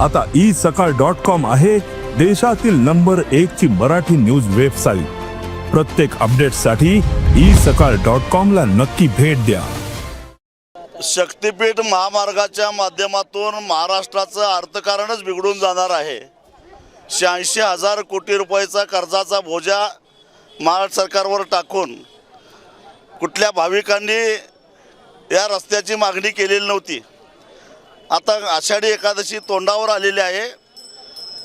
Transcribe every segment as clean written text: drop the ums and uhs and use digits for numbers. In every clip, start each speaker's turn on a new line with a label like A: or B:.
A: आता isakal.com आहे देशातील नंबर 1 ची मराठी न्यूज वेबसाईट। प्रत्येक अपडेटसाठी isakal.com ला नक्की भेट द्या।
B: शक्तीपीठ महामार्गाच्या माध्यमातून महाराष्ट्राचं अर्थकारणच बिघडून जाणार आहे। 86,000 कोटी रुपयाचा कर्जाचा बोजा महाराष्ट्र सरकारवर टाकून कुठल्या भाविकांनी या रस्त्याची मागणी केलेली नव्हती। आता आषाढी एकादशी तोंडावर आलेली आहे।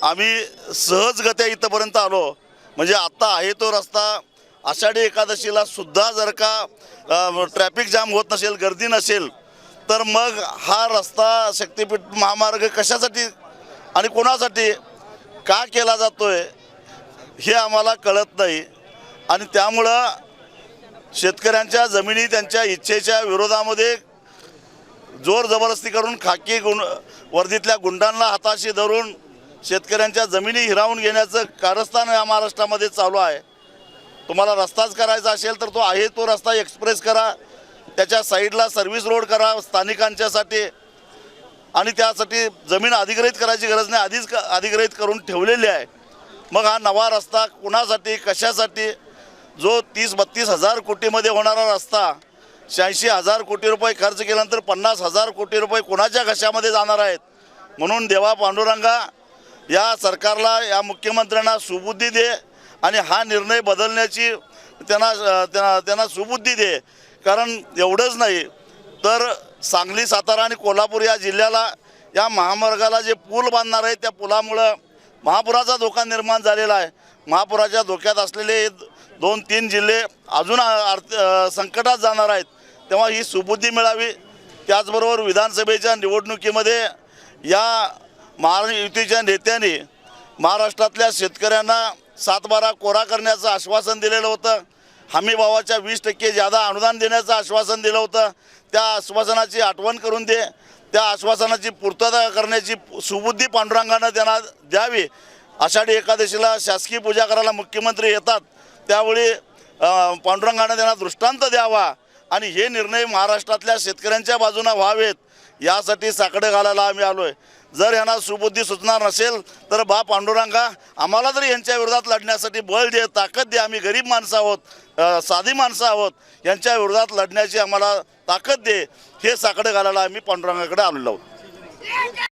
B: आम्ही सहजगत्या इथपर्यंत आलो, म्हणजे आता आहे तो रस्ता आषाढी एकादशीला सुद्धा जर का ट्रॅफिक जाम होत नसेल, गर्दी नसेल, तर मग हा रस्ता शक्तीपीठ महामार्ग कशासाठी आणि कोणासाठी का केला जातोय हे आम्हाला कळत नाही। आणि त्यामुळं शेतकऱ्यांच्या जमिनी त्यांच्या इच्छेच्या विरोधामध्ये जोर जबरदस्ती करून खाकी वर्दीतल्या गुंडांना हाताशी धरून शेतकऱ्यांच्या जमिनी हिरावून घेण्याचं कारस्थान या महाराष्ट्रामध्ये चालू आहे। तुम्हाला रस्ताच करायचा असेल तर तो आहे तो रस्ता एक्सप्रेस करा, त्याच्या साईडला सर्व्हिस रोड करा स्थानिकांच्यासाठी, आणि त्यासाठी जमीन अधिग्रहित करायची गरज नाही, आधीच अधिग्रहित करून ठेवलेली आहे। मग हा नवा रस्ता कुणासाठी कशासाठी, जो 30-32 हजार कोटीमध्ये होणारा रस्ता 86,000 कोटी रुपये खर्च केल्यानंतर 50,000 कोटी रुपये कोणाच्या घशामध्ये जाणार आहेत। म्हणून देवा पांडुरंगा या सरकारला, या मुख्यमंत्र्यांना सुबुद्धी दे आणि हा निर्णय बदलण्याची त्यांना सुबुद्धी दे। कारण एवढंच नाही तर सांगली, सातारा आणि कोल्हापूर या जिल्ह्याला या महामार्गाला जे पूल बांधणार आहे त्या पुलामुळं महापुराचा धोका निर्माण झालेला आहे। महापुराच्या धोक्यात असलेले 2-3 जिल्हे अजून संकटात जाणार आहेत, तेव्हा ही सुबुद्धी मिळावी। त्याचबरोबर विधानसभेच्या निवडणुकीमध्ये या महायुतीच्या नेत्यांनी महाराष्ट्रातल्या शेतकऱ्यांना 7/12 कोरा करण्याचं आश्वासन दिलेलं होतं। हमीभावाच्या 20% जादा अनुदान देण्याचं आश्वासन दिलं होतं। त्या आश्वासनाची आठवण करून दे, त्या आश्वासनाची पूर्तता करण्याची सुबुद्धी पांडुरंगानं त्यांना द्यावी। आषाढी एकादशीला शासकीय पूजा करायला मुख्यमंत्री येतात, त्यावेळी पांडुरंगानं त्यांना दृष्टांत द्यावा आणि हे निर्णय महाराष्ट्रातल्या शेतकऱ्यांच्या बाजूने व्हावेत, यासाठी साकडे घालायला आम्ही आलोय। जर यांना सुबुद्धी सुचणार नसेल तर बा पांडुरंगा आम्हाला तरी यांच्या विरोधात लढण्यासाठी बळ दे, ताकद दे। आम्ही गरीब माणसं आहोत, साधी माणसं आहोत, यांच्या विरोधात लढण्याची आम्हाला ताकद दे, हे साकडे घालायला आम्ही पांडुरंगाकडे आलेलो आहोत।